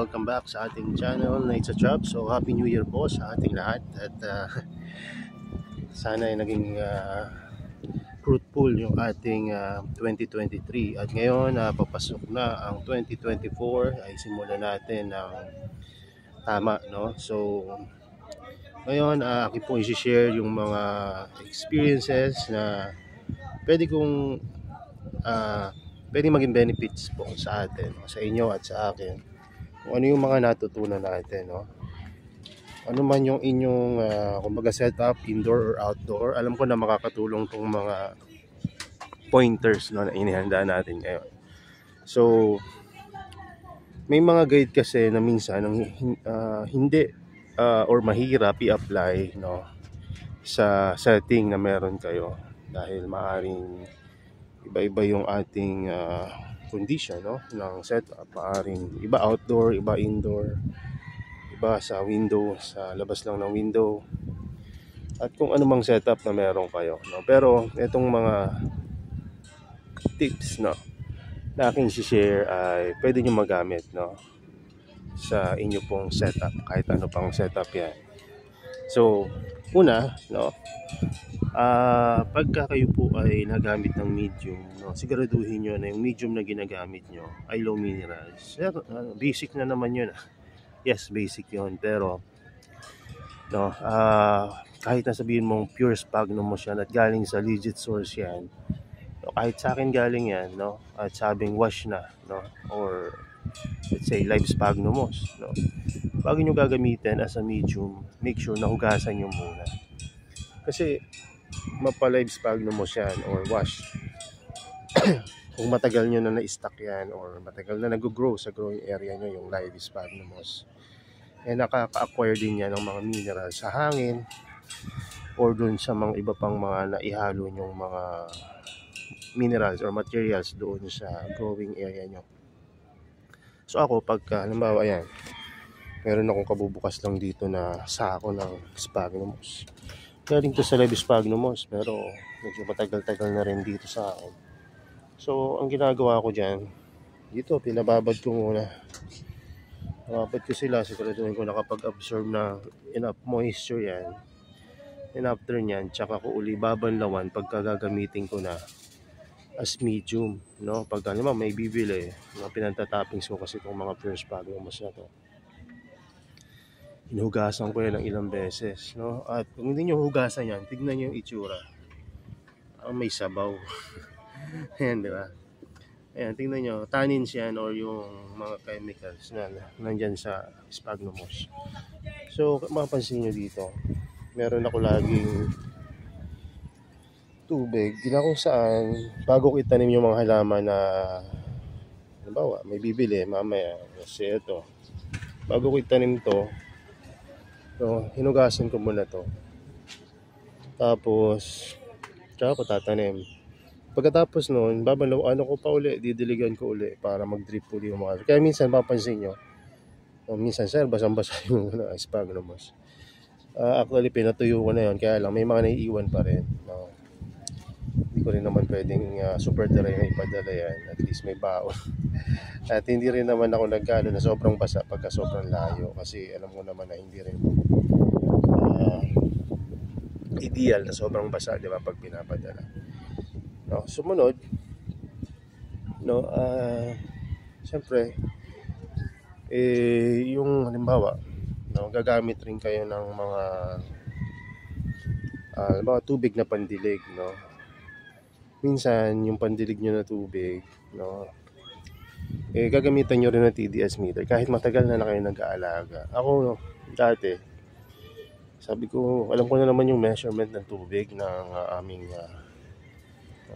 welcome back sa ating channel na It's a Job. So Happy New Year po sa ating lahat at sana ay naging fruitful yung ating 2023 at ngayon papasok na ang 2024 ay simulan natin ng tama, no? So ngayon akin po i-share yung mga experiences na pwede kong pwede maging benefits po sa atin, sa inyo at sa akin. Kung ano yung mga natutunan natin, no? Ano man yung inyong kumbaga setup, indoor or outdoor, alam ko na makakatulong tong mga pointers, no, na inihanda natin ngayon. So may mga guide kasi na minsan hindi or mahirap i-apply, no, sa setting na meron kayo dahil maaring iba-iba yung ating condition, no, ng setup. Maaring iba outdoor, iba indoor, iba sa window, sa labas lang ng window, at kung ano mang setup na meron kayo, no. Pero itong mga tips, no, na aking share ay pwede nyo magamit, no, sa inyo pong setup, kahit ano pang setup yan. So una, no, pagka kayo po ay nagamit ng medium, no, siguraduhin nyo na yung medium na ginagamit nyo ay low minerals. Basic na naman yun. Yes, basic yun, pero no, kahit na sabihin mong pure sphagnum yan at galing sa legit source yan, no, kahit sa akin galing yan, no, at sabing wash na, no, or let's say live sphagnum, no, bago nyo gagamitin as a medium, make sure na hugasan nyo muna. Kasi mapa-live sphagnum yan or wash kung matagal nyo na na-stock yan or matagal na nag-grow sa growing area nyo yung live sphagnum, nakaka-acquire din yan ng mga minerals sa hangin or dun sa mga iba pang mga naihalo nyong mga minerals or materials doon sa growing area nyo. So ako, pagka halimbawa yan, meron akong kabubukas lang dito na sako ng sphagnum. Galing to sa live sphagnum, pero medyo matagal-tagal na rin dito sa akin. So ang ginagawa ko dyan, dito pinababad ko muna. Pinababad ko sila, siguraduhin ko nakapag-absorb na enough moisture yan. And after nyan, tsaka ko uli babanlawan pagka gagamitin ko na as medium, no? Pag naman may bibili, mga pinantatappings ko kasi itong mga pure sphagnum na to. Hinugasan ko yan ng ilang beses, no? At kung hindi nyo hugasan yan, tignan nyo yung itsura. May sabaw. Ayan, di ba? Ayan, tignan nyo, tannins yan or yung mga chemicals na nandyan sa sphagnum. So, mapapansin nyo dito, meron ako laging tubig na kung saan bago ko itanim yung mga halaman na halimbawa may bibili mamaya, kasi ito, bago ko itanim to, so, hinugasan ko muna to. Tapos, tsaka ko tatanim. Pagkatapos nun, babalaw, ko pa uli, didiligan ko uli para mag-drip uli yung mga. Kaya minsan, papansin nyo, minsan, sir, basang-basa yung sphagnum. Actually, pinatuyo ko na yun, kaya lang, may mga naiiwan pa rin. No? Hindi ko rin naman pwedeng super dry na ipadala yan. At least may baon. At hindi rin naman ako nagkano na sobrang basa pagka sobrang layo. Kasi alam ko naman na hindi rin ideal na sobrang basa, di ba, pag pinapadala. No, sumunod, no, siyempre, yung halimbawa, no, gagamit rin kayo ng mga halimbawa tubig na pandilig, no. Minsan yung pandilig nyo na tubig, no, gagamitan nyo rin ng TDS meter kahit matagal na kayo nag-aalaga. Ako, no, dati sabi ko, alam ko na naman yung measurement ng tubig ng aming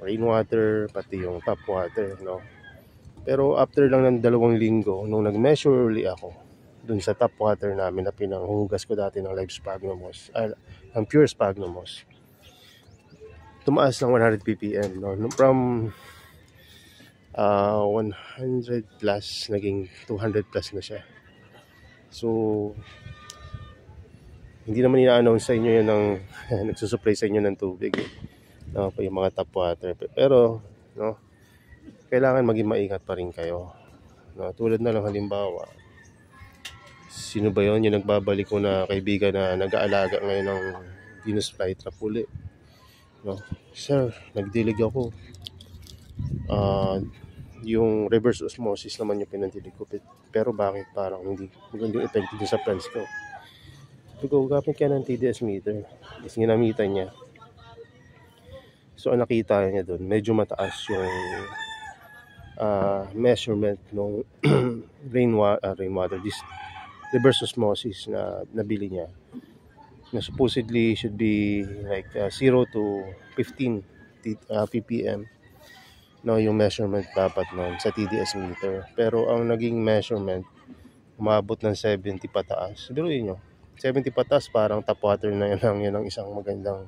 rainwater, pati yung tap water, no. Pero after lang ng 2 linggo, nung nag-measure uli ako dun sa tap water namin na pinanghugas ko dati ng live sphagnum, ng pure sphagnum, tumaas ng 100 ppm, no. From 100 plus, naging 200 plus na siya. So hindi naman ina-announce sa inyo yun ng nagsusupply sa inyo ng tubig, no, yung mga tap water. Pero, no, kailangan maging maingat pa rin kayo, no. Tulad na lang halimbawa, Sino ba yon? Yung nagbabalik ko na kaibigan na nag-aalaga ngayon ng Venus flytrap uli. No? Sir, nagdilig ako. Yung reverse osmosis naman yung pinandilig ko. Pero bakit parang hindi magandang effective din sa plants ko? So, gamit ka ng TDS meter. Is ginamitan niya. So, ang nakita niya doon, medyo mataas yung measurement ng rainwater, this reverse osmosis na nabili niya. Na supposedly should be like 0 to 15 ppm. No, yung measurement dapat noon sa TDS meter. Pero ang naging measurement, umabot ng 70 pataas. Biruin nyo, 70 pataas, parang tap water na yun ang isang magandang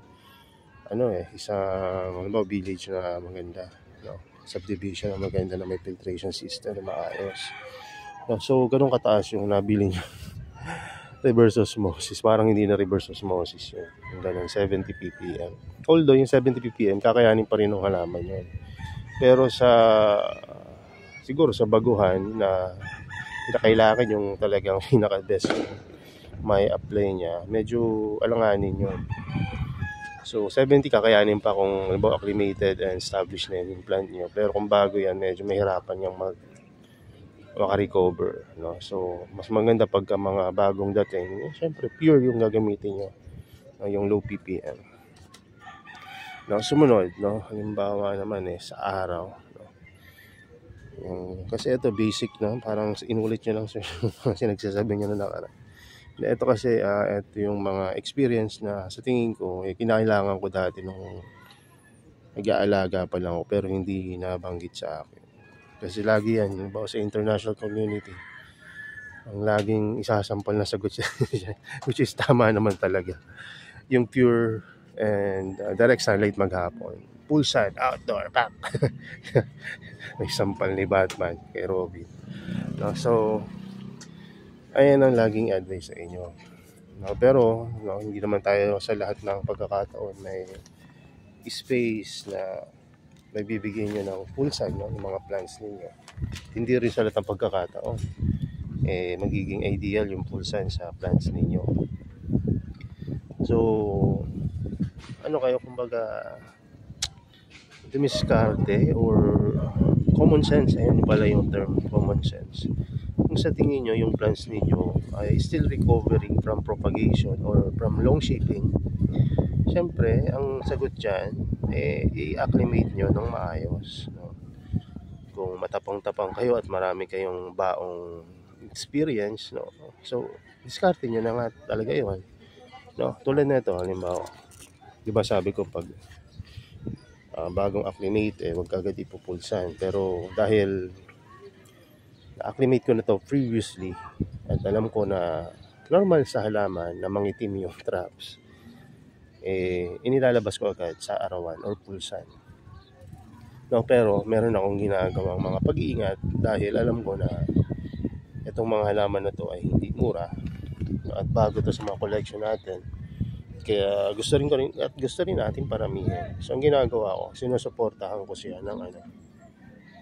isang village na maganda, no? Subdivision na maganda na may filtration system na maayos, no? So ganun kataas yung nabili niya. Reverse osmosis, parang hindi na reverse osmosis yun, yung ganun 70 ppm. Although yung 70 ppm kakayanin pa rin ng halaman yun, pero siguro sa baguhan na kailangan yung talagang pinaka-best may apply niya, medyo alanganin yun. So 70 kakayanin pa kung acclimated and established na yung plant nyo. Pero kung bago yan, medyo mahirapan yung maka-recover, no? So mas maganda pagka mga bagong dating, syempre pure yung gagamitin nyo, no? Yung low ppm. No, sumunod, no? Halimbawa naman sa araw, no? Kasi ito basic, no? Parang inulit nyo lang kasi nagsasabi nyo na nakaraan. Ito kasi ito yung mga experience na sa tingin ko kinailangan ko dati nung nag-aalaga pa lang ako, pero hindi nabanggit sa akin. Kasi lagi yan, sa international community, ang laging isasampal na sagot siya which is tama naman talaga. Yung pure and direct sunlight maghapon, full sun, outdoor, pack. May sampal ni Batman kay Robin, no? So ayan ang laging advice sa inyo, no? Pero hindi naman tayo sa lahat ng pagkakataon may space na may bibigyan nyo ng full sun, no? Yung mga plants ninyo. Hindi rin sa lahat ng pagkakataon magiging ideal yung full sun sa plants ninyo. So ano kayo, kumbaga dumiskarte or common sense, ayun pala yung term, common sense. Kung sa tingin nyo yung plants ninyo ay still recovering from propagation or from long shaping, syempre ang sagot dyan i-acclimate nyo ng maayos, no? Kung matapang-tapang kayo at marami kayong baong experience, no? So diskarte nyo na nga talaga yun, no? Tulad na ito, halimbawa, di ba sabi ko pag bagong acclimate wag agad ipupulsan, pero dahil na-acclimate ko na to previously at alam ko na normal sa halaman na mangitim yung traps, inilalabas ko agad sa arawan or pulsan, no? Pero meron akong ginagawang mga pag-iingat dahil alam ko na itong mga halaman na to ay hindi mura at bago to sa mga collection natin, kaya gusto rin natin paramihin. So ang ginagawa ko, sinusuportahan ko siya ng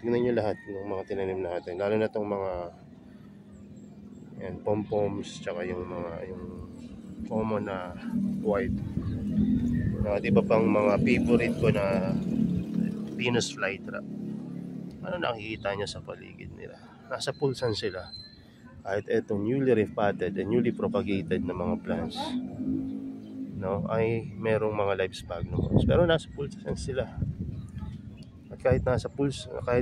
tingnan nyo lahat ng mga tinanim natin, lalo na itong mga pom-poms, tsaka yung common na white, at iba pang mga favorite ko na Venus flytrap. Ano nakikita nyo sa paligid nila? Nasa pulsan sila. Kahit itong newly repotted and newly propagated na mga plants, no, ay merong mga live sphagnums, pero nasa pulsan sila. At kahit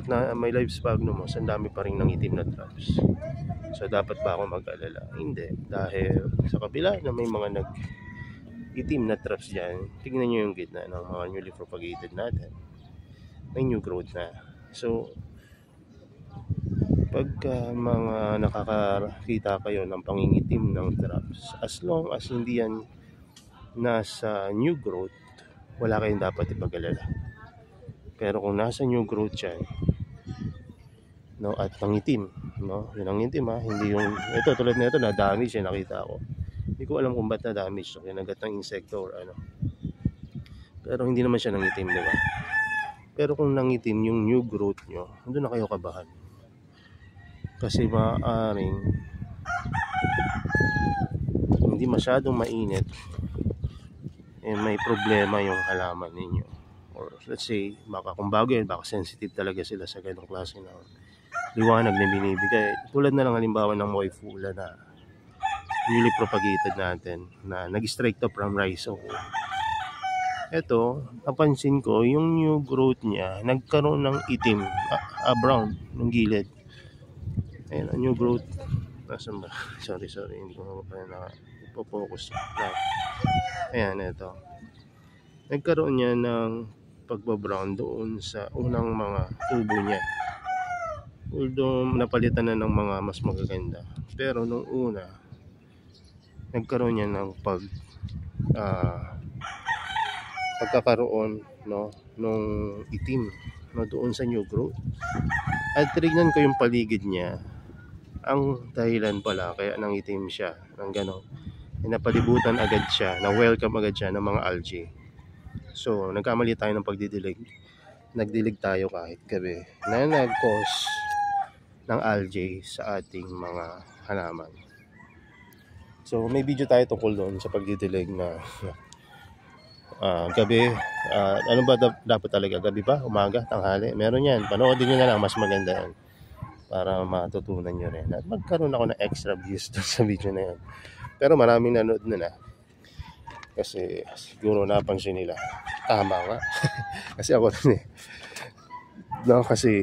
na may live sphagnums, ang dami pa rin ng itim na traps. So dapat ba ako mag-alala? Hindi, dahil sa kabila na may mga itim na traps dyan, tingnan nyo yung gitna ng mga newly propagated natin, may new growth na. So pagka mga nakakakita kayo ng pangingitim ng traps, as long as hindi yan nasa new growth, wala kayong dapat ipag-alala. Pero kung nasa new growth yan, no, at nangitim, no, yun ang itim, hindi yung ito, tulad na ito na damage nakita ko. Hindi ko alam kung ba't na damage, so kinagat ng insekto or ano, pero hindi naman siya nangitim, diba? Pero kung nangitim yung new growth nyo, doon na kayo kabahan, kasi maaaring hindi masyadong mainit, may problema yung halaman ninyo, or let's say baka kung bago yan, baka sensitive talaga sila sa ganong klase ng liwanag na binibigay, tulad na lang halimbawa ng Moifula na newly propagated natin na nag-strike to from rhizome. Ito, napansin ko yung new growth niya nagkaroon ng itim, brown ng gilid. Ayan, new growth. Nasaan ba? Sorry, hindi ko pa na ipo-focus na. Ayan, ito. Nagkaroon niya ng pagbabrown doon sa unang mga tubo niya. Although napalitan na ng mga mas magaganda. Pero nung una, nagkaroon niya ng pagkakaroon, no, nung itim, no, doon sa new growth. At tinignan ko yung paligid niya, ang dahilan pala kaya nang itim siya ng gano'n, napalibutan agad siya, na welcome agad siya ng mga algae. So nagkamali tayo ng pagdidilig, nagdilig tayo kahit gabi, na nag-cause ng algae sa ating mga halaman. So may video tayo tungkol doon sa pagdidilig na gabi, ano ba dapat talaga, gabi ba, umaga, tanghali, meron yan, panoodin nyo na lang, mas maganda yan para matutunan nyo rin at magkaroon ako ng extra views doon sa video na yan. Pero maraming nanood na kasi siguro napansin nila, tama nga. Kasi ako rin no, kasi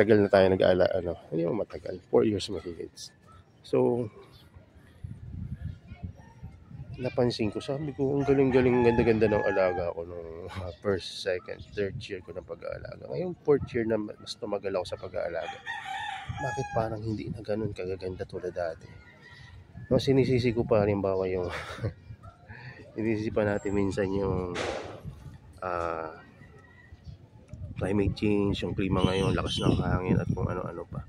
tagal na tayo hindi mo matagal, 4 years mahigit. So napansin ko, sabi ko, ang galing-galing, ganda-ganda ng alaga ko nung first, second, third year ko ng pag-aalaga. Ngayon, fourth year na mas tumagal ako sa pag-aalaga. Bakit parang hindi na ganun kagaganda tulad dati? No, sinisisi ko pa halimbawa yung sinisisi pa natin minsan yung climate change, yung klima ngayon, lakas ng hangin at kung ano-ano pa.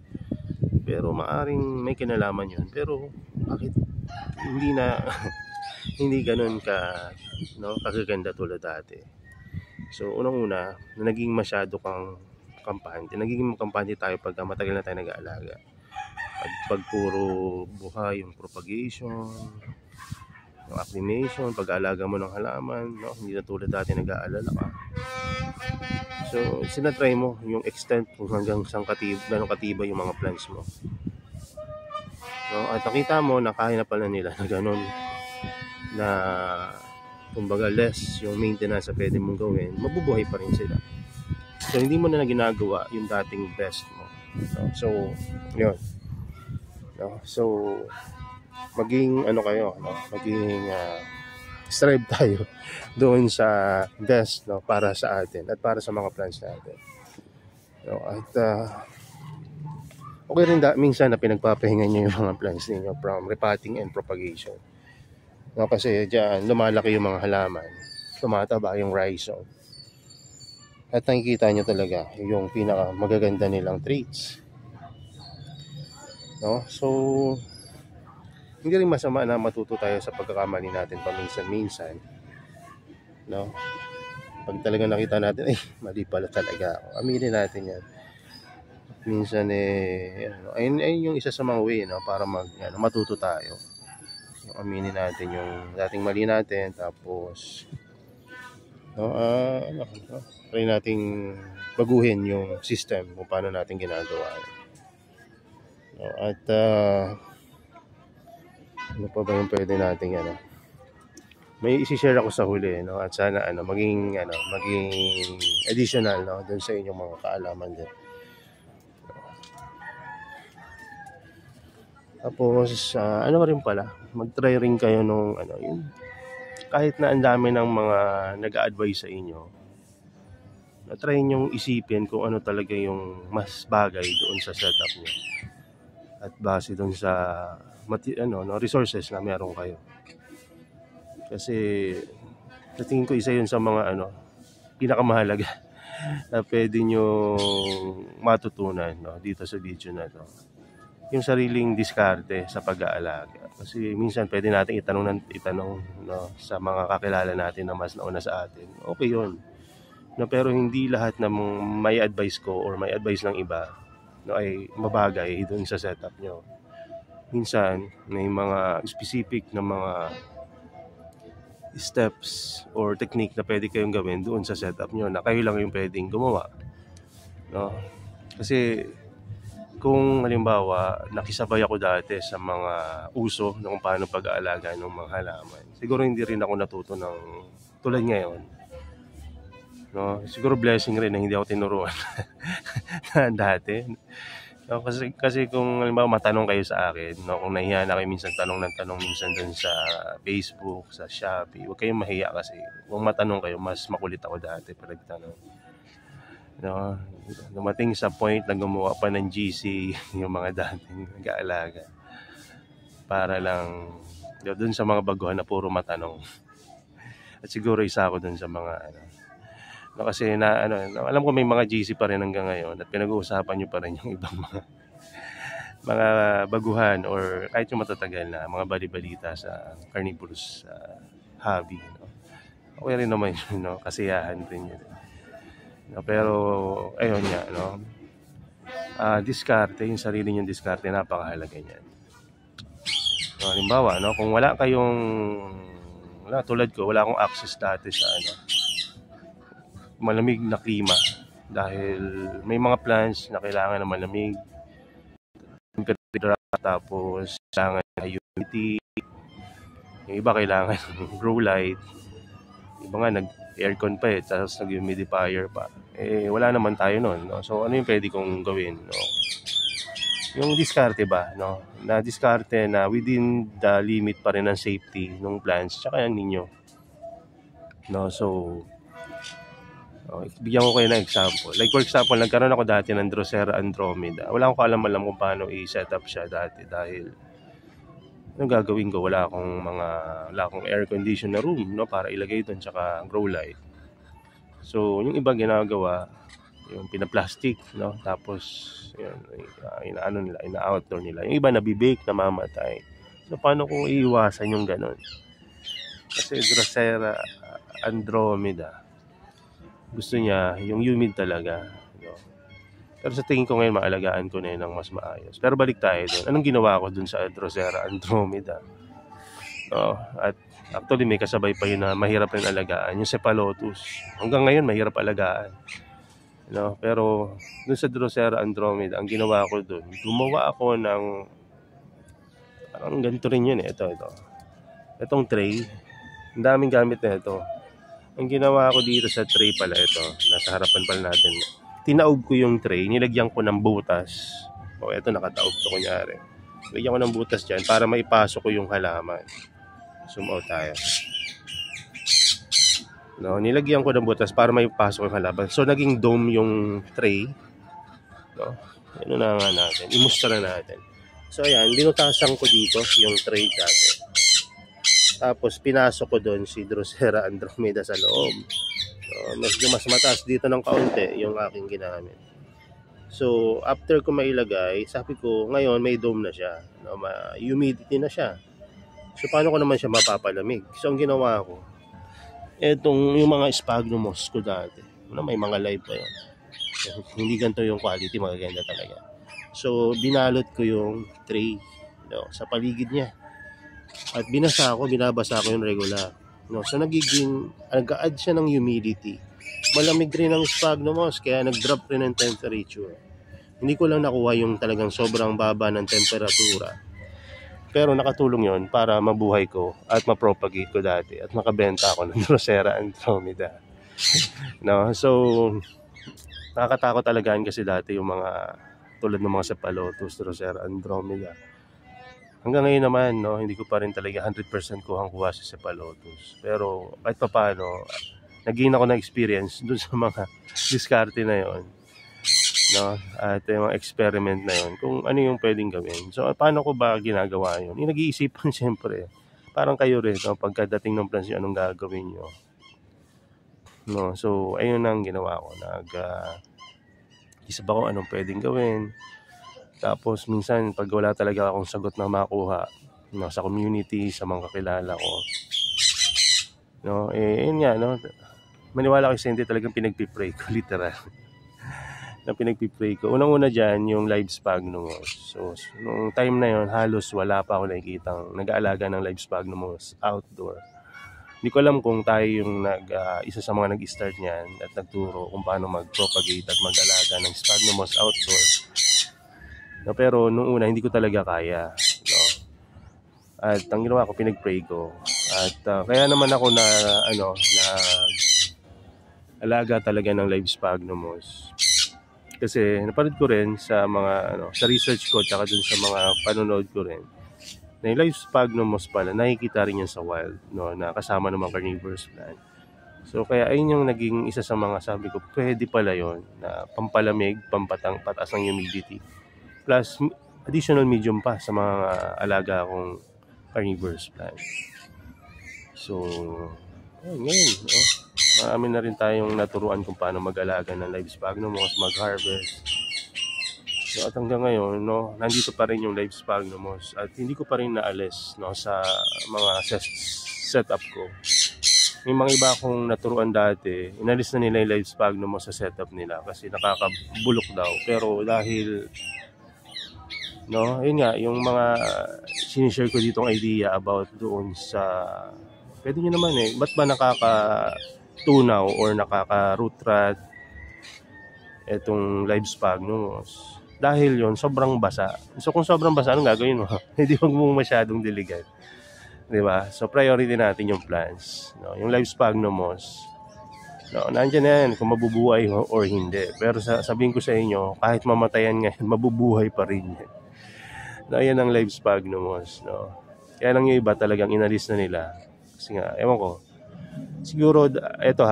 Pero maaring may kinalaman yun. Pero bakit hindi na hindi ganun kagaganda tulad dati? So unang-una, naging masyado kang kampante. Nagiging kampante tayo pag matagal na tayo nag-aalaga. Pag puro buhay yung propagation, yung acclimation, pag-aalaga mo ng halaman, no? Hindi na tulad dati nag-aalala ka. So sinatry mo yung extent kung hanggang saan gano'ng katibay yung mga plants mo. No? At nakita mo na kaya na pala nila na gano'n, na kumbaga less yung maintenance na pwede mong gawin, mabubuhay pa rin sila. So hindi mo na ginagawa yung dating best mo, no? So yun, no? So maging kayo, no? Maging strive tayo doon sa best, no? Para sa atin at para sa mga plants natin, no? At okay rin minsan na pinagpapahinga nyo yung mga plants ninyo from repotting and propagation, no? Kasi dyan lumalaki yung mga halaman, tumataba yung rhizome, at nakikita nyo talaga yung pinaka magaganda nilang traits, no? So hindi rin masama na matuto tayo sa pagkakamali natin paminsan-minsan, no? Pag talagang nakita natin, mali pala talaga ako, aminin natin yan. Minsan ayun yung isa sa mga way, no, para matuto tayo. Yung aminin natin yung dating mali natin, tapos try nating baguhin yung system kung paano natin ginagawa. No, at ano pa ba yung pwede nating may isi-share ako sa huli, no? At sana maging additional, no, doon sa inyong mga kaalaman din. Tapos rin pala, mag-try rin kayo nung yung kahit na ang dami ng mga nag-a-advise sa inyo, na-try nyong isipin kung ano talaga yung mas bagay doon sa setup niyo at base doon sa resources na meron kayo. Kasi sa tingin ko isa yun sa mga pinakamahalaga na pwede nyo matutunan, no, dito sa video na to, yung sariling diskarte sa pag-aalaga. Kasi minsan pwede natin itanong no, sa mga kakilala natin na mas nauna sa atin, okay yun, no, pero hindi lahat na may advice ko or may advice ng iba, no, ay mabagay doon sa setup nyo. minsan may mga specific na mga steps or technique na pwede kayong gawin doon sa setup nyo na kayo lang yung pwedeng gumawa, no? Kasi kung halimbawa nakisabay ako dati sa mga uso na kung paano pag-aalaga ng mga halaman, siguro hindi rin ako natuto ng tulad ngayon, no? Siguro blessing rin na hindi ako tinuruan na dati, no? Kasi kung halimbawa matanong kayo sa akin, no, kung nahiya na kayo minsan tanong ng tanong minsan dun sa Facebook, sa Shopee, huwag kayong mahiya kasi kung matanong kayo, mas makulit ako dati pag nagtanong, no? Dumating sa point na gumawa pa ng GC yung mga dating nag-aalaga para lang dun sa mga baguhan na puro matanong. At siguro isa ako dun sa mga no, kasi alam ko may mga GC pa rin hanggang ngayon at pinag-uusapan nyo pa rin yung ibang mga baguhan or kahit yung matatagal na mga bali-balita sa carnivorous hobby, no? Okay rin naman yun, no? Kasiyahan rin yun, no? Pero ayun nga, no? Diskarte, yung sarili nyong diskarte, napakahalaga niyan. No, halimbawa, no, kung wala tulad ko, wala akong access dati sa malamig na klima dahil may mga plants na kailangan ng malamig temperature, tapos kailangan ng humidity, yung iba kailangan ng grow light, iba nga nag-aircon pa tapos nag-humidifier pa. Wala naman tayo nun, no? So ano yung pwede kong gawin, no? Yung diskarte ba, no? Na diskarte na within the limit pa rin ng safety ng plants tsaka yung ninyo, no? So bigyan ko kayo ng example. Like for example, nagkaroon ako dati ng Drosera Andromeda. Wala akong alam kung paano i-set up siya dati dahil anong gagawin ko? Wala akong air condition na room, no, para ilagay doon tsaka grow light. So yung iba ginagawa, yung pinaplastic, no, tapos yun, ina-outdoor nila. Yung iba nabibake, namamatay. So paano kung iiwasan yung ganon? Kasi Drosera Andromeda gusto niya yung humid talaga, no? Pero sa tingin ko ngayon maalagaan ko na yun ng mas maayos. Pero balik tayo doon. Anong ginawa ko doon sa Drosera Andromeda? No? At actually may kasabay pa yun na mahirap rin alagaan, yung Cephalotus. Hanggang ngayon mahirap alagaan, no? Pero doon sa Drosera Andromeda, ang ginawa ko doon, gumawa ako ng parang ganito rin yun, itong tray. Ang daming gamit na ito. Ang ginawa ko dito sa tray pala, ito, nasa harapan pala natin. Tinaob ko yung tray, nilagyan ko ng butas. Ito nakataob to kunyari. Nilagyan ko ng butas dyan para maipasok ko yung halaman. Zoom out tayo. No, nilagyan ko ng butas para maipasok yung halaman. So naging dome yung tray. No? Ano na nga natin, imustra natin. So ayan, binutasan ko dito yung tray dati. Tapos pinasok ko doon si Drosera Andromeda sa loob. So, medyo mas mataas dito ng kaunti yung aking ginamit. So after ko mailagay, sabi ko ngayon may dome na siya, no, humidity na siya. So paano ko naman siya mapapalamig? So ang ginawa ko, yung mga sphagnum moss ko dati, may mga live pa yun. Hindi ganito yung quality, magaganda talaga. So binalot ko yung tray, no, sa paligid niya. At binabasa ko yung regular, no? So nag-add siya ng humidity. Malamig rin ang sphagnum moss, kaya nag-drop rin ang temperature. Hindi ko lang nakuha yung talagang sobrang baba ng temperatura. Pero nakatulong yon para mabuhay ko at ma-propagate ko dati at makabenta ako ng Drosera Andromeda. No? So nakakatakot talagaan kasi dati yung mga tulad ng mga Cephalotus, Drosera Andromeda. Hanggang ngayon naman, no, hindi ko pa rin talaga 100% kuha sa Cephalotus. Pero kahit pa paano, nag-gain ako ng experience dun sa mga diskarte na yon, no, at yung mga experiment na yon, kung ano yung pwedeng gawin. So paano ko ba ginagawa yun? Yung nag-iisipan siyempre, parang kayo rin, no, pagkadating ng plans anong gagawin nyo, no. So ayun ang ginawa ko, isip ako anong pwedeng gawin. Tapos minsan pag wala talaga akong sagot na makuha, no, sa community, sa mga kakilala ko, no, yun nga, no, maniwala ko sa hindi talagang pinagpipray ko, literal. na pinagpipray ko. Unang-una dyan, yung live sphagnumos. So, nung time na yon halos wala pa ako nakikitang nag-aalaga ng live sphagnumos outdoor. Hindi ko alam kung tayo yung isa sa mga nag-start niyan at nagturo kung paano mag-propagate at mag-alaga ng sphagnumos outdoor. No, pero nung una, hindi ko talaga kaya. No? At ang ginawa ko, pinag-pray ko. At kaya naman ako na alaga talaga ng live sphagnumos. Kasi napanood ko rin sa mga sa research ko tsaka dun sa mga panonood ko rin na yung live sphagnumos pala nakikita rin yan sa wild, no, na kasama ng mga carnivorous plant. So kaya ayun yung naging isa sa mga sabi ko, pwede pala yon na pampalamig, pataas ng humidity. Plus additional medium pa sa mga alaga akong carnivorous plant. So ngayon, marami na rin tayong naturuan kung paano mag-alaga ng live sphagnumos, mag-harvest. So, at hanggang ngayon, no, nandito pa rin yung live sphagnumos at hindi ko pa rin naalis, no, sa mga setup ko. May mga iba akong naturuan dati, inalis na nila yung live sphagnumos sa setup nila kasi nakakabulok daw. Pero dahil, no, yun nga, yung mga sinishare ko ditong idea about doon sa, pwede nyo naman ba't ba nakakatunaw or nakaka-root rot itong live sphagnumos? Dahil yon sobrang basa. So kung sobrang basa, anong gagawin mo? Hindi wag mong masyadong diligan. 'Di ba? So priority natin yung plants, no? Yung live sphagnumos. No, nandiyan na yan kung mabubuhay or hindi. Pero sabihin ko sa inyo, kahit mamatayan ngayon, mabubuhay pa rin yan. No, yan ang live sphagnumos, no? Kaya lang yung iba talagang inalis na nila. Kasi nga, ewan ko. Siguro, eto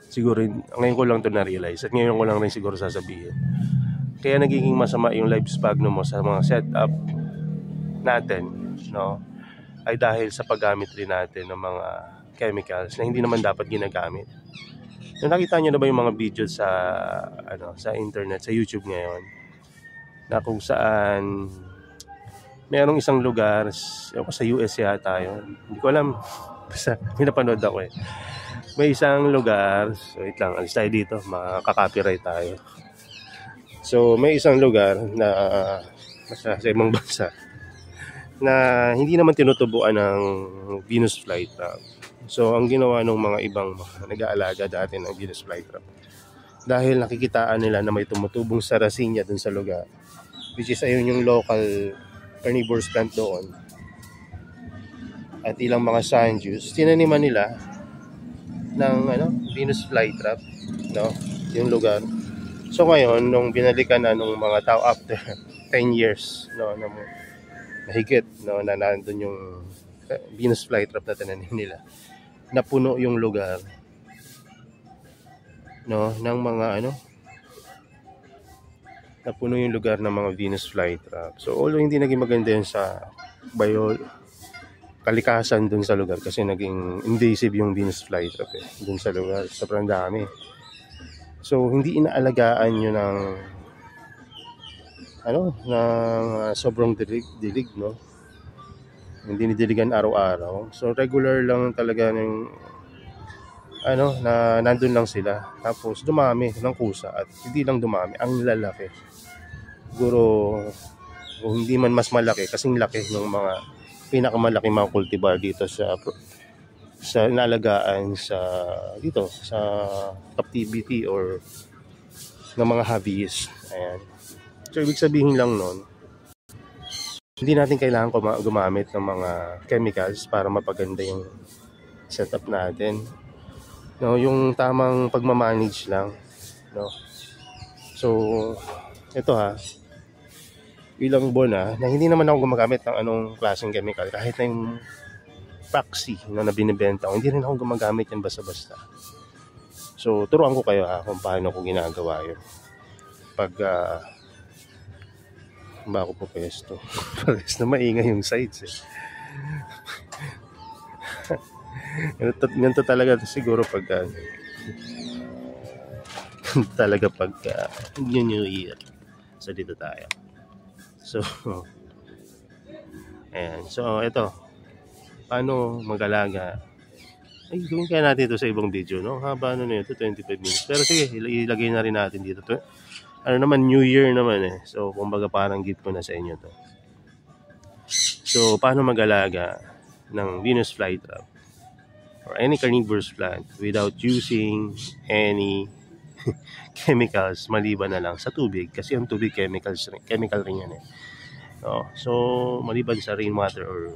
siguro, ngayon ko lang to na-realize at ngayon ko lang rin siguro sasabihin. Kaya nagiging masama yung live sphagnumos sa mga setup natin, no? Ay dahil sa paggamit rin natin ng mga chemicals na hindi naman dapat ginagamit. So, nakita nyo na ba yung mga video sa sa internet, sa YouTube ngayon, na kung saan merong isang lugar sa US yata yun. Hindi ko alam. Basta may napanood ako May isang lugar, so wait lang, alis tayo dito, makaka-copyright tayo. So may isang lugar na sa ibang bansa na hindi naman tinutubuan ng Venus flytrap. So ang ginawa ng mga ibang nag-aalaga dati ng Venus flytrap, dahil nakikitaan nila na may tumutubong Sarracenia dun sa lugar, which is ayun yung local carnivorous plant doon, at ilang mga sundews, tinaniman nila ng Venus flytrap, no, yung lugar. So ngayon, nung binalikan na nung mga tao after 10 years, no, na mahigit, no, na nandun yung Venus flytrap na tinanim nila, napuno yung lugar, no, ng mga napuno yung lugar ng mga Venus flytrap. So although hindi naging maganda yun sa kalikasan dun sa lugar kasi naging invasive yung Venus flytrap dun sa lugar, sobrang dami. So hindi inaalagaan nyo ng sobrang dilig, no? Hindi nidiligan araw-araw. So regular lang talaga ng na nandun lang sila. Tapos dumami ng kusa at hindi lang dumami, ang lalaki. Siguro kung hindi man mas malaki, kasing laki ng mga pinakamalaki mga cultivar dito sa inalagaan dito sa captivity or ng mga hobbyist. Ayan. So ibig sabihin lang nun, hindi natin kailangan gumamit ng mga chemicals para mapaganda yung setup natin. No, yung tamang pagmamanage lang, no. So ito ilang buwan na hindi naman ako gumagamit ng anong klaseng chemical, kahit na yung Paxi na binibenta ko, hindi rin ako gumagamit yan basta-basta. So turuan ko kayo kung paano ko ginagawa yun pag ba ako po pesto. Pares na maingay yung sides ganito talaga siguro pag talaga pag New Year. So dito tayo. So ayan. So ito, paano mag-alaga Ay, gawin kaya natin ito sa ibang video, no? Haba na ito, 25 minutes. Pero sige, ilagay na rin natin dito. Ano naman, New Year naman eh. So, kumbaga parang gift ko na sa inyo to. So, paano mag-alaga ng Venus flytrap or any carnivorous plant without using any chemicals maliban na lang sa tubig, kasi ang tubig chemical rin yan eh. So maliban sa rainwater or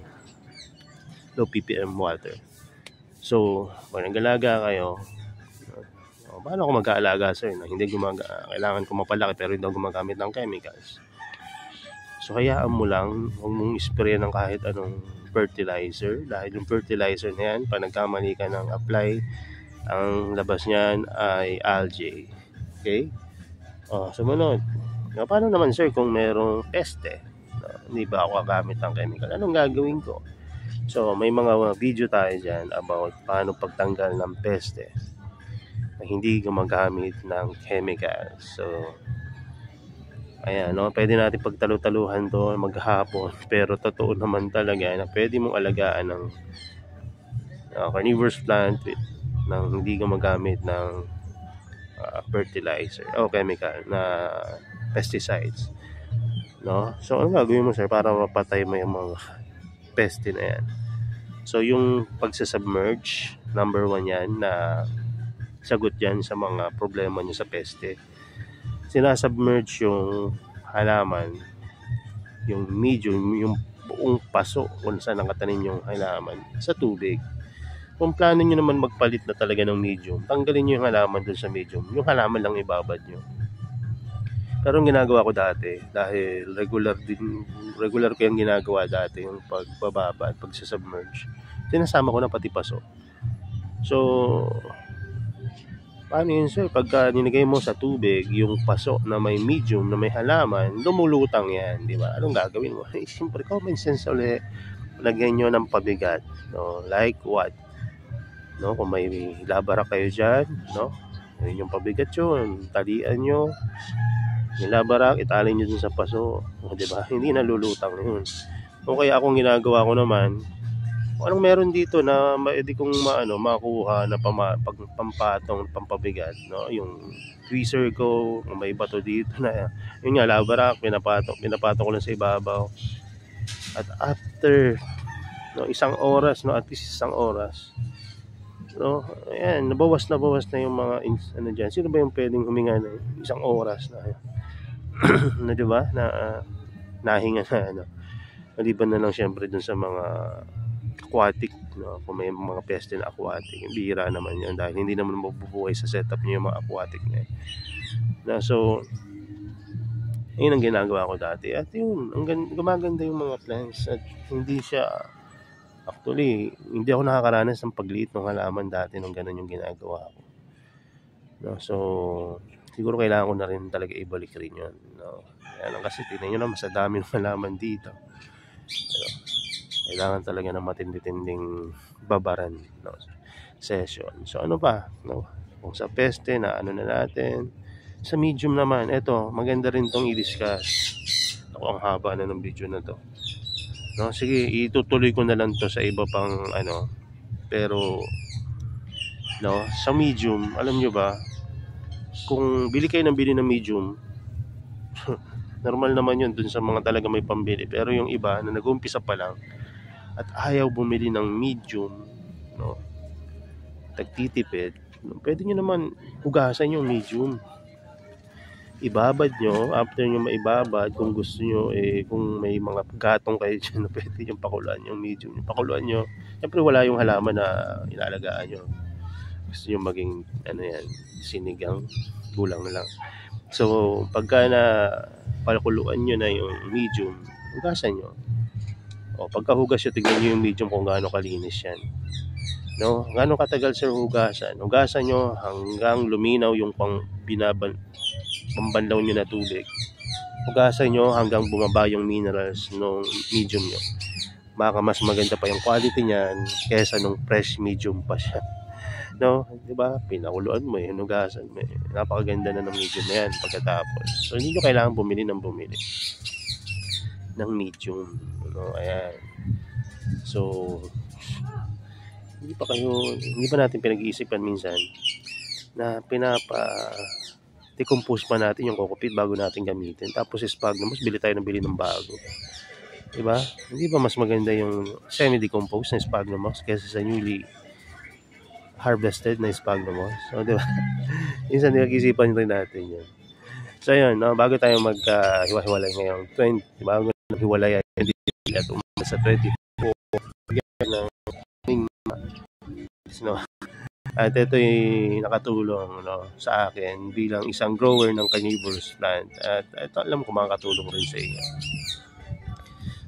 low ppm water. So pag nag-alaga kayo, paano ako mag-aalaga sir na hindi kailangan ko mapalaki pero hindi ako gumagamit ng chemicals? So hayaan mo lang, huwag mong spray ng kahit anong fertilizer, dahil yung fertilizer na yan, pag nagkamali ka ng apply, ang labas niyan ay algae. Okay? Sumunod. Paano naman sir kung merong peste? Hindi ba ako gagamit ng chemical? Anong gagawin ko? So may mga video tayo dyan about paano pagtanggal ng peste na hindi gumagamit ng chemical. So ayan, no? Pwede natin pagtalu-taluhan to maghapon, pero totoo naman talaga na pwede mong alagaan ng carnivorous plant nang hindi gumagamit ng fertilizer o chemical na pesticides, no? So ano gagawin mo sir para mapatay mo yung mga peste na yan? So yung pagsasubmerge, number 1 yan na sagot yan sa mga problema nyo sa peste. Sinasubmerge yung halaman, yung medium, yung buong paso kung saan nakatanim yung halaman sa tubig. Kung plano nyo naman magpalit na talaga ng medium, tanggalin nyo yung halaman dun sa medium, yung halaman lang ibabad nyo. Pero ang ginagawa ko dati, dahil regular ko yung ginagawa dati, yung pagbababa at pagsasubmerge, sinasama ko na pati paso. So paano yun sir? Pagka ninigay mo sa tubig yung paso na may medium, na may halaman, lumulutang yan, di ba? Anong gagawin mo? Siyempre, common sense ulit. Lagyan nyo ng pabigat, no? Like what? No? Kung may labarak kayo dyan, no? Yun yung pabigat yun. Talian nyo. Yung labarak, italin nyo dun sa paso. Di ba? Hindi nalulutang yun. O kaya akong ginagawa ko naman, anong meron dito na pwede kong makuha na pampatong, pampabigat, no? Yung tweezer ko, may bato dito na yun nga, labarak, pinapatok ko lang sa ibabaw. At after isang oras, at least isang oras, ayan, nabawas na yung mga dyan. Sino ba yung pwedeng huminga na isang oras na na diba, na nahinga na maliban na lang syempre dun sa mga aquatic, no? Kung may mga peste na aquatic, bihira naman yun dahil hindi naman mabubuhay sa setup niyo yung mga aquatic na yun. So yun ang ginagawa ko dati, at yun, gumaganda yung mga plants, at hindi siya, actually hindi ako nakakaranas ng pagliit ng halaman dati nung ganun yung ginagawa ko, no? So siguro kailangan ko na rin talaga ibalik rin yun, no? Kaya lang kasi tingnan nyo naman sa dami ng halaman dito, kailangan talaga ng matindi-tinding babaran, no, session. So ano pa, no? Kung sa peste na na natin, sa medium naman, eto maganda rin tong i-discuss. Ako, ang haba na ng video na to, no? Sige, itutuloy ko na lang to sa iba pang pero no, sa medium, alam nyo ba, kung bili kayo ng medium normal naman yun dun sa mga talaga may pambili, pero yung iba na nag-uumpisa pa lang at ayaw bumili ng medium, no, tagtitipid, no, pwede nyo naman hugasan yung medium, ibabad nyo. After nyo maibabad, kung gusto nyo, kung may mga gatong kayo dyan, pwede yung pakuluan yung medium, yung pakuluan nyo. Siyempre wala yung halaman na ilalagaan nyo, gusto nyo maging sinigang, gulang na lang. So pagka na pakuluan nyo na yung medium, hugasan nyo. Pagkahugas nyo, tignan nyo yung medium kung gaano kalinis yan, no? Gaano katagal sir hugasan? Hugasan nyo hanggang luminaw yung pambanlaw nyo na tubig. Hugasan nyo hanggang bumaba yung minerals ng medium nyo. Baka mas maganda pa yung quality niyan kaysa nung fresh medium pa siya, no? Diba? Pinakuluan mo, hinugasan mo, napakaganda na ng medium na yan pagkatapos. So hindi nyo kailangan bumili ng medium, no? Ayan. So hindi pa natin pinag-iisipan minsan na decompose pa natin yung kokopit bago natin gamitin. Tapos sphagnum moss, bili tayo ng bago. Diba? Hindi ba mas maganda yung semi-decomposed na sphagnum moss kaysa sa newly harvested na sphagnum moss? So, diba? Minsan nag-isipan rin natin yun. So, yun, no? Bago tayo maghiwa-hiwalay ngayong 20, bago hiwalay at umasa sa 24, ng no? At ito yung nakatulong sa akin bilang isang grower ng carnivorous plant. At ito alam ko makakatulong rin sa iyo.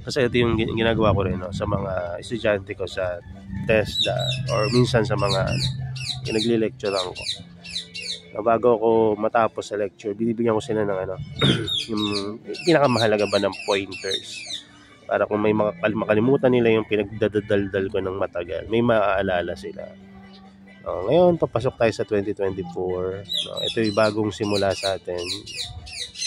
Kasi ito yung ginagawa ko rin sa mga estudyante ko sa TESDA or minsan sa mga nagle-lecturean ko. Bago ako matapos sa lecture, binibigyan ko sila ng yung pinakamahalaga ba ng pointers. Para kung may makalimutan nila yung pinagdadaldal ko ng matagal, may maaalala sila. Ngayon, papasok tayo sa 2024. Ito yung bagong simula sa atin.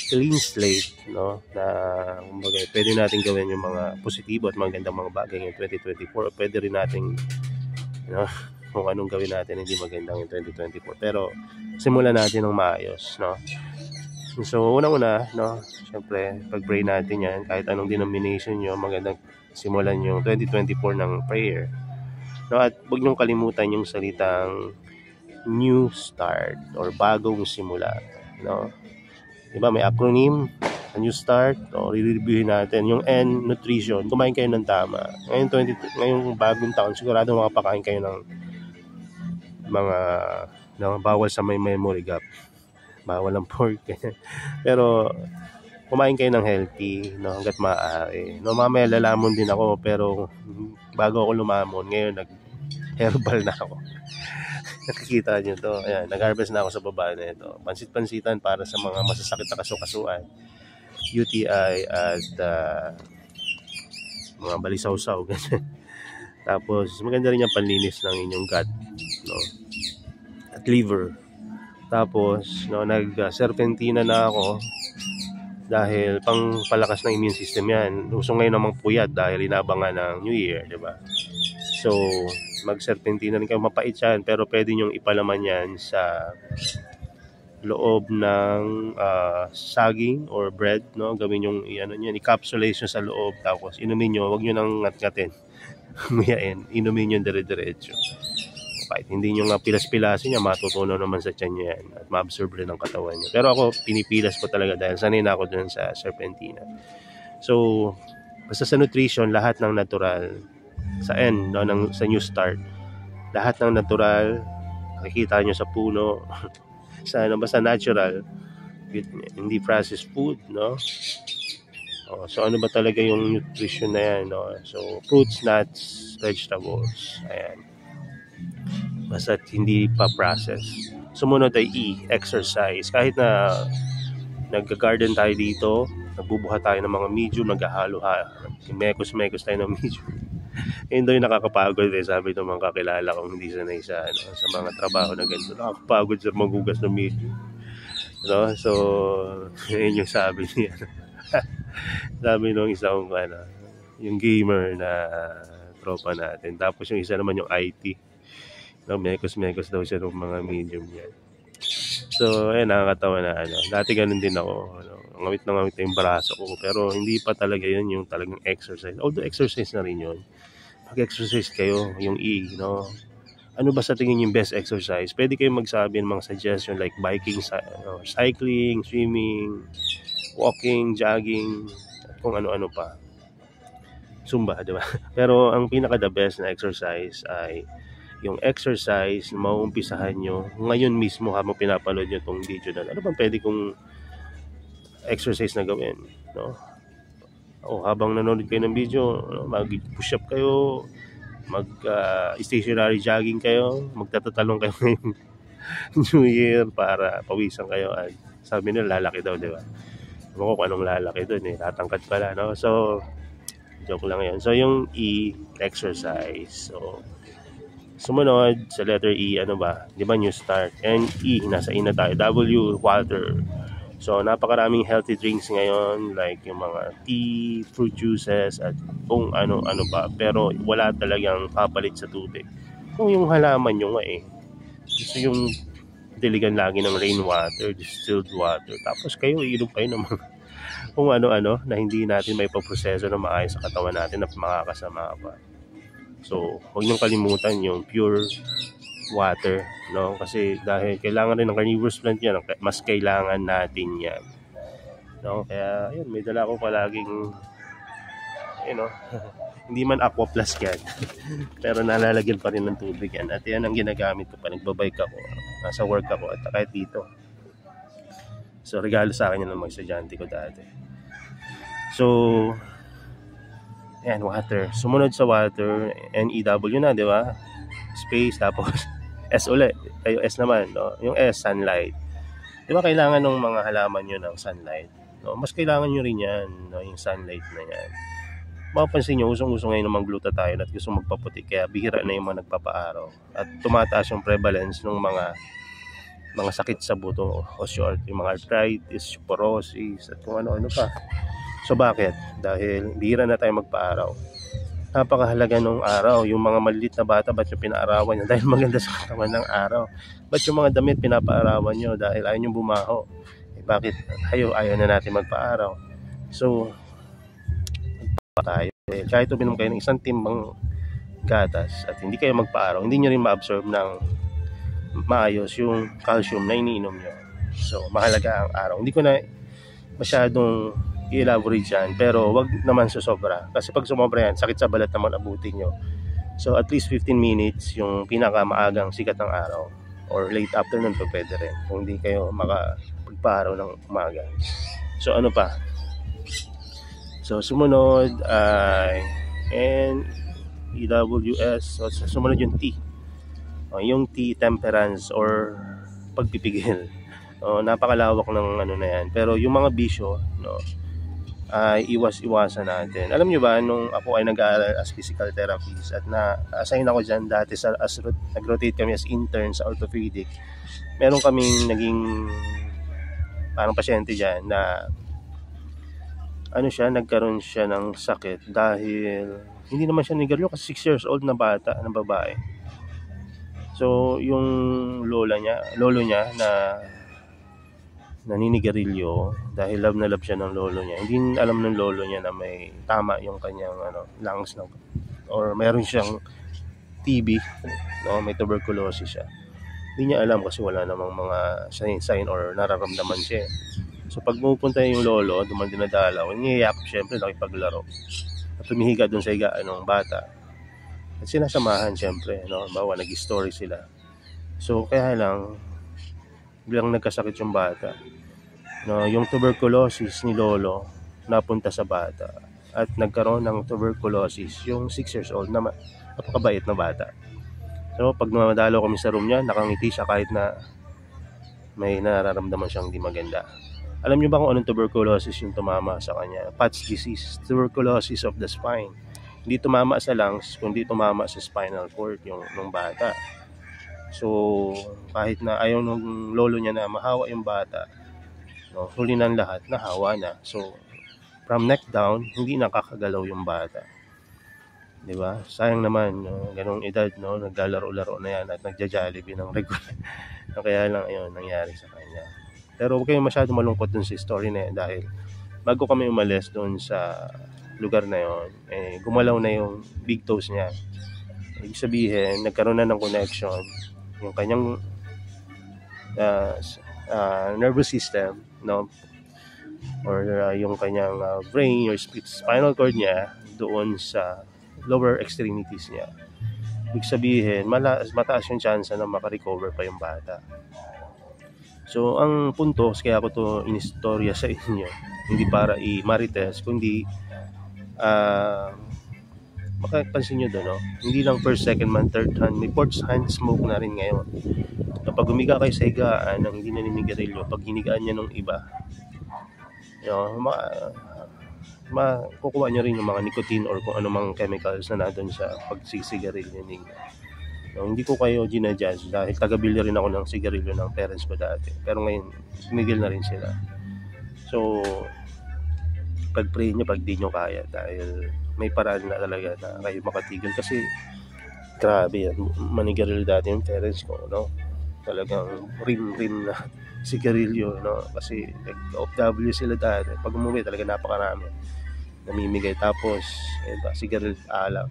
Clean slate, na kumbaga, pwede natin gawin yung mga positibo at magandang mga bagay ngayong 2024. Pwede rin natin, kung anong gawin natin hindi magandang yung 2024. Pero, simulan natin ng maayos, So, unang-una, syempre, pag-pray natin yan, kahit anong denomination nyo, magandang simulan yung 2024 ng prayer. At huwag niyong kalimutan yung salitang new start or bagong simula. Diba may acronym, new start, i-reviewin natin. Yung N, nutrition, kumain kayo ng tama. Ngayong bagong taon, sigurado makapakain kayo ng mga bawal sa may memory gap. Bawal ang pork. Pero kumain kayo ng healthy, hanggat maaari. Mamaya lalamon din ako, pero bago ako lumamon, ngayon nag-herbal na ako. Nakikita nyo to. Ayan, nag-harvest na ako sa baba na ito. Pansit-pansitan para sa mga masasakit na kasukasuan, UTI at mga balisaw-saw. Tapos maganda rin yung panlinis ng inyong gut, at liver. Tapos nag-serpentina na ako dahil pang palakas ng immune system yan. Uso ngayon namang puyat dahil inabangan ng New Year, diba? So, mag-serpentina rin kayo. Mapait yan, pero pwede nyong ipalaman yan sa loob ng saging or bread, Gawin yung encapsulation sa loob, tapos inumin nyo. Huwag nyo nang ngat-ngatin. Humiyain. Inumin nyo dire-diretso. Kahit hindi nyo nga pilas-pilasin niya, matutunaw naman sa tiyan nyo yan at ma-absorb rin ng katawan nyo. Pero ako, pinipilas ko talaga dahil sanay na ako dun sa serpentina. So, basta sa nutrition, lahat ng natural, sa N, sa new start, lahat ng natural, makikita nyo sa puno, basta natural, hindi processed food, so, ano ba talaga yung nutrition na yan, So, fruits, nuts, vegetables, ayan. Basta hindi pa process. Sumunod ay E, exercise. Kahit na nag-garden tayo dito, nagbubuhat tayo ng mga medium, naghahalo-halo, mekos-mekos tayo ng medium. Hindi yung nakakapagod sabi ng mga kakilala kong hindi sanay sa mga trabaho na ganito. Nakakapagod sa magugas ng medium. So, yun yung sabi niya. Sabi nung isang yung gamer na tropa natin. Tapos yung isa naman yung IT. Mekos-mekos daw siya ng mga medium niya. So, ayun, nakakatawa na Dati ganun din ako. Ngamit na ngamit yung braso ko. Pero hindi pa talaga yun yung talagang exercise. Although exercise na rin yun. Pag-exercise kayo, yung E, Ano ba sa tingin yung best exercise? Pwede kayong magsabi ng mga suggestion like biking, cycling, swimming, walking, jogging, at kung ano-ano pa. Zumba, di ba? Pero ang pinaka-the best na exercise ay yung exercise na mauumpisahan nyo ngayon mismo habang pinapanood nyo itong video na ano bang pwede kong exercise na gawin, habang nanonood kayo ng video, mag-push up kayo, mag-stationary jogging kayo, magtatatalong kayo ngayong New Year para pawisan kayo at sabi nila lalaki daw, di ba? Ewan ko kung anong lalaki doon, tatangkad pala, So, joke lang yan. So, yung E, exercise. So, sumunod sa letter E, di ba new start? And E, nasa E na tayo. W, water. So, napakaraming healthy drinks ngayon, like yung mga tea, fruit juices, at kung ano-ano pa. Pero wala talagang papalit sa tubig. Kung yung halaman nyo nga gusto yung diligan lagi ng rainwater, distilled water, tapos kayo iinom kayo ng mga kung ano-ano na hindi natin may paproseso na maayos sa katawan natin na makakasama pa. So, huwag niyong kalimutan yung pure water, no? Kasi dahil kailangan rin ng carnivorous plant yan, mas kailangan natin yan. No? Kaya, yun, may dala ko palaging, hindi man aqua plus yan. Pero nalalagyan pa rin ng tubig yan. At yan ang ginagamit ko pa. Nagbabike ako, nasa work ako, at kahit dito. So, regalo sa akin yan ng mga estudyante ko dati. So, yan, water. Sumunod sa water, NEW na, di ba? Space, tapos S ulit. Kayo S naman, no? Yung S, sunlight. Di ba kailangan ng mga halaman nyo ng sunlight? No? Mas kailangan nyo rin yan, no? Yung sunlight na yan. Mapapansin nyo, usong-usong ngayon ng mga glutathione at gusto magpaputi. Kaya bihira na yung mga nagpapaaraw. At tumataas yung prevalence ng mga sakit sa buto, osteoarthritis, yung mga arthritis, porosis, at kung ano-ano pa. So bakit? Dahil bihira na tayo magpaaraw. Napakahalaga nung araw. Yung mga maliit na bata, ba't yung pinaarawan nyo? Dahil maganda sa katawan ng araw. Ba't yung mga damit pinapaarawan nyo? Dahil ayaw nyo bumaho. Bakit? Ayaw na natin magpaaraw. So, tayo. Kahit uminom kayo ng isang timbang gatas at hindi kayo magpaaraw, hindi nyo rin ma-absorb ng maayos yung calcium na iniinom nyo. So, mahalaga ang araw. Hindi ko na masyadong i-elaborate yan, pero wag naman susobra. Kasi pag sumobra yan, sakit sa balat naman abutin nyo. So, at least 15 minutes yung pinakamaagang sikat ng araw. Or late afternoon pa pwede rin. Kung hindi kayo makapagpaaraw ng umaga. So, ano pa? So, sumunod ay NEWS. So, sumunod yung T. Yung T, temperance or pagpipigil. Napakalawak ng ano na yan. Pero yung mga bisyo, no, ay iwas-iwasan natin. Alam nyo ba, nung ako ay nag-aaral as physical therapist at na-assign ako dyan dati nag-rotate kami as intern sa orthopedic, meron kaming naging parang pasyente dyan na nagkaroon siya ng sakit dahil hindi naman siya nigarilyo kasi 6 years old na bata, na babae. So, yung lolo niya na naninigarilyo dahil love na love siya ng lolo niya. Hindi alam ng lolo niya na may tama yung kanyang lungs or meron siyang TB, no, may tuberculosis siya. Hindi niya alam kasi wala namang mga sign or nararamdaman siya. So pag pupunta yung lolo, duman dinadalaw, niyayak syempre nakipaglaro. At tumihiga doon sa higaan ng bata. At sinasamahan syempre, no, bawa nag-story sila. So kaya lang biglang nagkasakit yung bata. No, yung tuberculosis ni lolo napunta sa bata at nagkaroon ng tuberculosis yung 6 years old na napakabait na bata. So pag namadalo kami sa room niya, nakangiti siya kahit na may nararamdaman siyang hindi maganda. Alam niyo ba kung anong tuberculosis yung tumama sa kanya? Pat's disease, tuberculosis of the spine. Hindi tumama sa lungs, kundi tumama sa spinal cord yung bata. So, kahit na ayaw ng lolo niya na mahawa yung bata, no, huli ng lahat, nahawa na. So, from neck down, hindi nakakagalaw yung bata. Diba? Sayang naman, no, ganong edad, no, naglalaro-laro na yan at nagja-Jollibee ng regular. Kaya lang, ayun, nangyari sa kanya. Pero huwag kayong masyado malungkot dun sa story na yan dahil bago kami umalis dun sa lugar na yon, gumalaw na yung big toes niya. Ibig sabihin, nagkaroon na ng connection yung kanyang nervous system, no, or yung kanyang brain or spinal cord niya doon sa lower extremities niya. Ibig sabihin, mataas yung chance na makarecover pa yung bata. So, ang punto, kaya ako to inistorya sa inyo, hindi para i-marites, kundi makapansin nyo doon, no? Hindi lang first, second man, third hand, may fourth hand smoke na rin ngayon. Kapag humiga kayo sa higaan ng hindi naninigarilyo, pag hinigaan niya ng iba, makukuha nyo rin yung mga nicotine or kung anumang chemicals na nandun sa pagsisigarilyo ninyo. Hindi ko kayo ginajudge dahil taga-bilya rin ako ng sigarilyo ng parents ko dati. Pero ngayon, tumigil na rin sila. So, pag-pray nyo pag di nyo kaya dahil may paraan na talaga na kayo makatigil kasi Grabe yan, manigarilyo dati yung parents ko, no? Talagang rim na sigarilyo, no? Kasi OFW sila dati. Pag umuwi talaga napakarami namimigay, tapos sigarilyo, alak.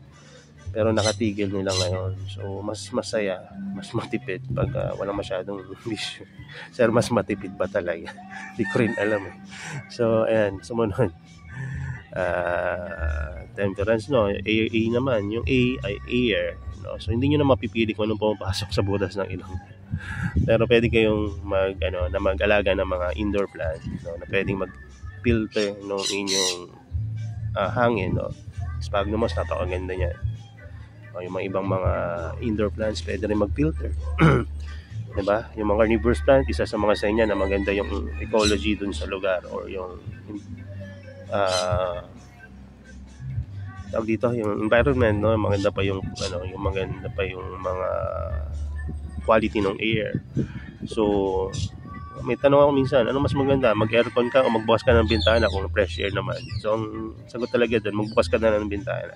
Pero nakatigil nila ngayon. So mas masaya, mas matipid pag walang masyadong bisyo. Sir, mas matipid ba talaga? Hindi ko rin alam eh. So ayan, sumunod. Temperance, no? A naman. Yung A ay air, no? So hindi nyo na mapipili kung anong pumapasok sa butas ng ilong. Pero pwede kayong mag-alaga ng mga indoor plant, no? Na pwedeng mag-filter ng inyong hangin, no? Sphagnum moss, napakaganda niyan. Yung mga ibang mga indoor plants pwede rin mag-filter. Diba? Yung mga carnivorous plant, isa sa mga sign na maganda yung ecology dun sa lugar, or yung tawag dito, yung environment, no? Maganda pa yung yung maganda pa yung mga quality ng air. So may tanong ako minsan, ano mas maganda, mag-aircon ka o magbukas ka ng bintana kung fresh air naman? So ang sagot talaga doon, magbukas ka na ng bintana,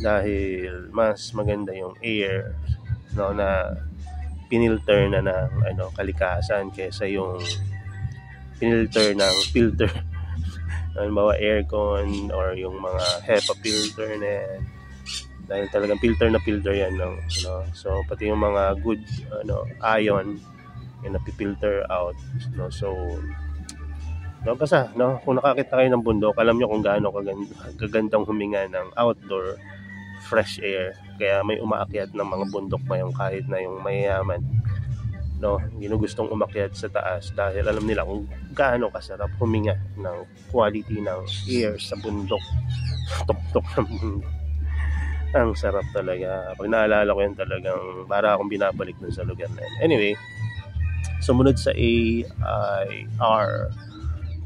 dahil mas maganda yung air, no, na pinilter na ng kalikasan kaysa yung pinilter ng filter. Halimbawa aircon or yung mga HEPA filter na yan, dahil talagang filter na filter yan, no? So pati yung mga good ion yung napipilter out, no? So basta, no, kung nakakita kayo ng bundok, alam nyo kung gaano kagandang huminga ng outdoor fresh air. Kaya may umaakyat ng mga bundok ngayon, kahit na yung mayayaman, no, ginugustong umakyat sa taas dahil alam nila kung gaano kasarap huminga ng quality ng air sa bundok. Tuktok ng bundok, ang sarap talaga. Pag naalala ko yan, talagang para akong binabalik dun sa lugar na yan. Anyway, sumunod sa A ay R.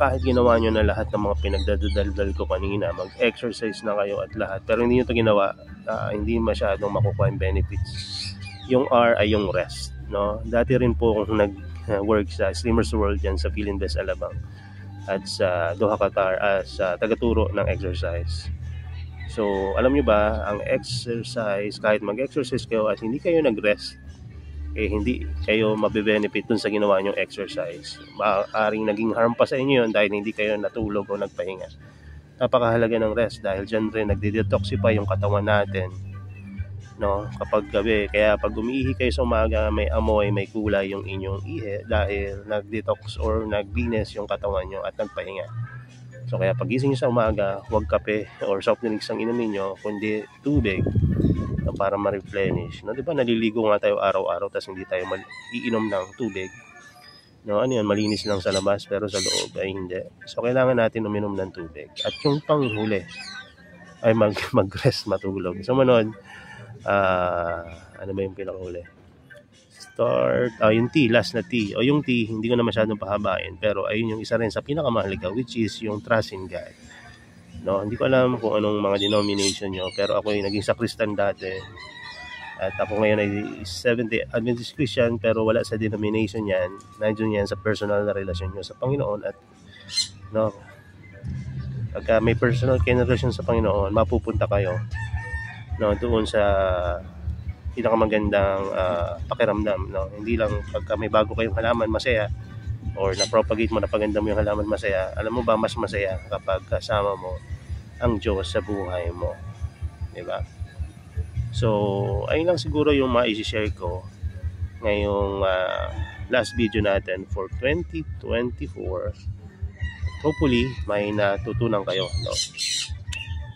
Kahit ginawa nyo na lahat ng mga pinagdadaldal ko kanina, mag-exercise na kayo at lahat, pero hindi nyo ito ginawa, hindi masyadong makukuha yung benefits. Yung R ay yung rest, no? Dati rin po kung nag-work sa Slimmers World dyan sa Philinvest Alabang at sa Doha, Qatar as tagaturo ng exercise. So alam nyo ba, ang exercise, kahit mag-exercise kayo at hindi kayo nag-rest, hindi kayo mabe-benefit dun sa ginawa nyong exercise. Maaaring naging harm pa sa inyo yun dahil hindi kayo natulog o nagpahinga. Napakahalaga ng rest dahil dyan rin nagde-detoxify yung katawan natin, no, kapag gabi. Kaya pag umiihi kayo sa umaga, may amoy, may kulay yung inyong ihi dahil nag-detox or naglinis yung katawan nyo at nagpahinga. So kaya pagising nyo sa umaga, huwag kape or soft drinks ang inumin nyo, kundi tubig, para ma-replenish, no? Diba naliligo nga tayo araw-araw tapos hindi tayo iinom ng tubig, no? Ano yan, malinis lang sa labas pero sa loob ay hindi. So kailangan natin uminom ng tubig. At yung panghuli ay mag-rest, matulog. Sumunod, ano ba yung pinakahuli? Yung T, last na T. O yung T, hindi ko na masyadong pahabain, pero ayun yung isa rin sa pinakamahalaga, which is yung trust in God. No, hindi ko alam kung anong mga denomination nyo, pero ako ay naging sakristan dati. At ako ngayon ay Seventh-day Adventist Christian, pero wala sa denomination yan. Nandiyon yan sa personal na relasyon nyo sa Panginoon. At no, pagka may personal kayo na relasyon sa Panginoon, mapupunta kayo, no, doon sa pinakamagandang pakiramdam, no? Hindi lang pagka may bago kayong halaman masaya, or na-propagate mo, napaganda mo yung halaman masaya. Alam mo ba, mas masaya kapag kasama mo ang Diyos sa buhay mo, diba? So ayun lang siguro yung ma-share ko ngayong last video natin for 2024. Hopefully may natutunan kayo, no?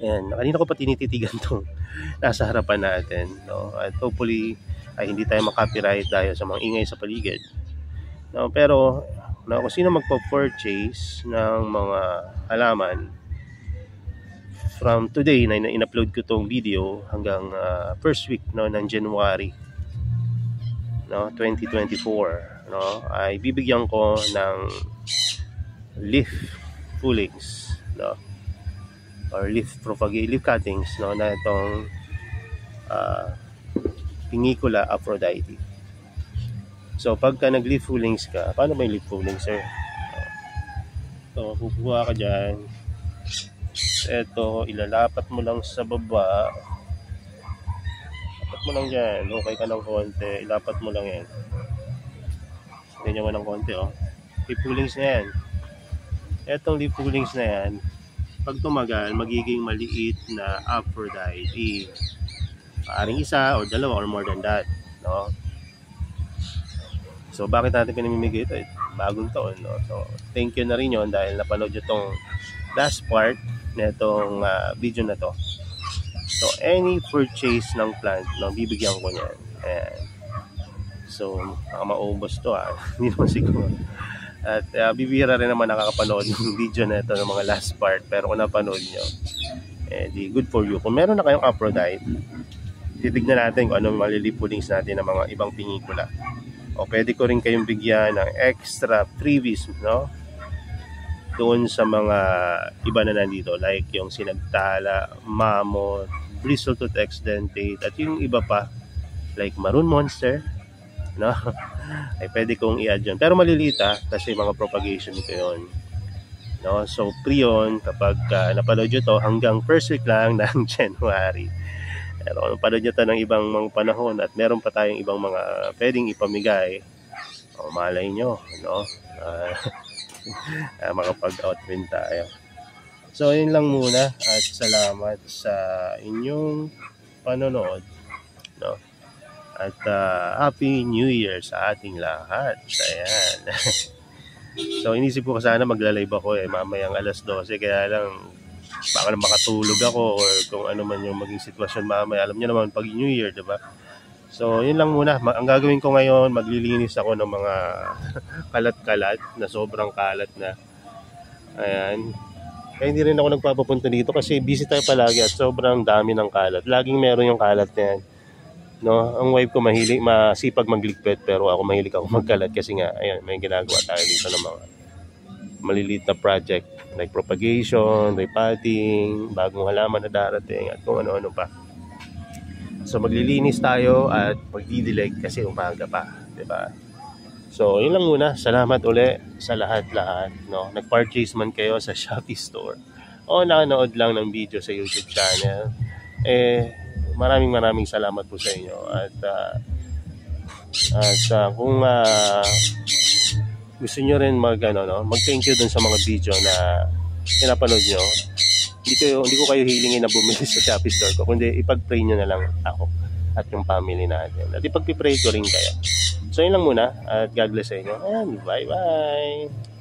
Ayan, kanina ko pa tinititigan tong nasa harapan natin, no? At hopefully ay hindi tayo makapiright dahil sa mga ingay sa paligid, no? Pero no, kung sino magpo-purchase ng mga halaman from today na in-upload ko tong video hanggang first week, no, ng January, no, 2024, no, ay bibigyan ko ng leaf pullings, no, or leaf cuttings, no, na itong Pingicula Aphrodite. So pagka nag-leaf pullings ka, paano ba yung leaf pullings, sir? So kukuha ka dyan, ito ilalapat mo lang sa baba, dapat mo lang dyan. Okay ka ng konti. Ilapat mo lang yan. Ganyan mo ng konti, oh. Lip pullings na yan. Etong lip pullings na yan, pag tumagal, magiging maliit na Aphrodite. Maaring isa o dalawa or more than that, no? So, bakit natin pinamimigay ito? Bagong taon, no? So, thank you na rin yun dahil napanood nyo itong last part na itong video na to. So, any purchase ng plant, no, bibigyan ko niyan. Ayan. So, baka maubos to, hindi naman siguro. At bibihira rin naman nakakapanood ng video na ito ng mga last part. Pero kung napanood nyo, di good for you. Kung meron na kayong Aphrodite, titignan natin kung anong malilipulings natin ng mga ibang pinikula. O pwede ko rin kayong bigyan ng extra freebies, no? Doon sa mga iba na nandito. Like yung sinagtala, mammoth, bristletooth exdentate, at yung iba pa, like maroon monster, no? Ay pwede kong i-add yun. Pero maliliit kasi mga propagation ko yun. No? So free yun kapag napanood nyo to hanggang first week lang ng January. Pero kung napanood nyo to ng ibang mga panahon at meron pa tayong ibang mga pwedeng ipamigay, o malay nyo, no? Makapag-out rin tayo. So yun lang muna at salamat sa inyong panonood, no? At Happy New Year sa ating lahat. Ayan. So inisip ko sana magla-live ako mamayang alas 12, kaya lang baka makatulog ako or kung ano man yung maging sitwasyon mamaya. Alam niyo naman pag New Year, diba? So yun lang muna. Ang gagawin ko ngayon, maglilinis ako ng mga kalat-kalat na sobrang kalat na. Ayan. Kaya hindi rin ako nagpapapunta dito kasi busy tayo palagi at sobrang dami ng kalat. Laging meron yung kalat na yan. No, ang wife ko masipag magligpit, pero ako mahilig ako magkalat kasi nga ayan, may ginagawa tayo dito ng mga maliliit na project like propagation, repotting, bagong halaman na darating at kung ano-ano pa. So maglilinis tayo at magdidilig kasi umaga pa, 'di ba? So yun lang muna. Salamat uli sa lahat-lahat, no. Nag-purchase man kayo sa Shopee Store o nanonood lang ng video sa YouTube channel, maraming salamat po sa inyo at kung gusto nyo rin mag-thank you dun sa mga video na pinapanood nyo, hindi ko kayo hilingin na bumili sa Shopee Store ko, kundi ipag-pray nyo na lang ako at yung family natin at ipag-pray ko rin kayo. So yun lang muna at God bless sa inyo and bye bye.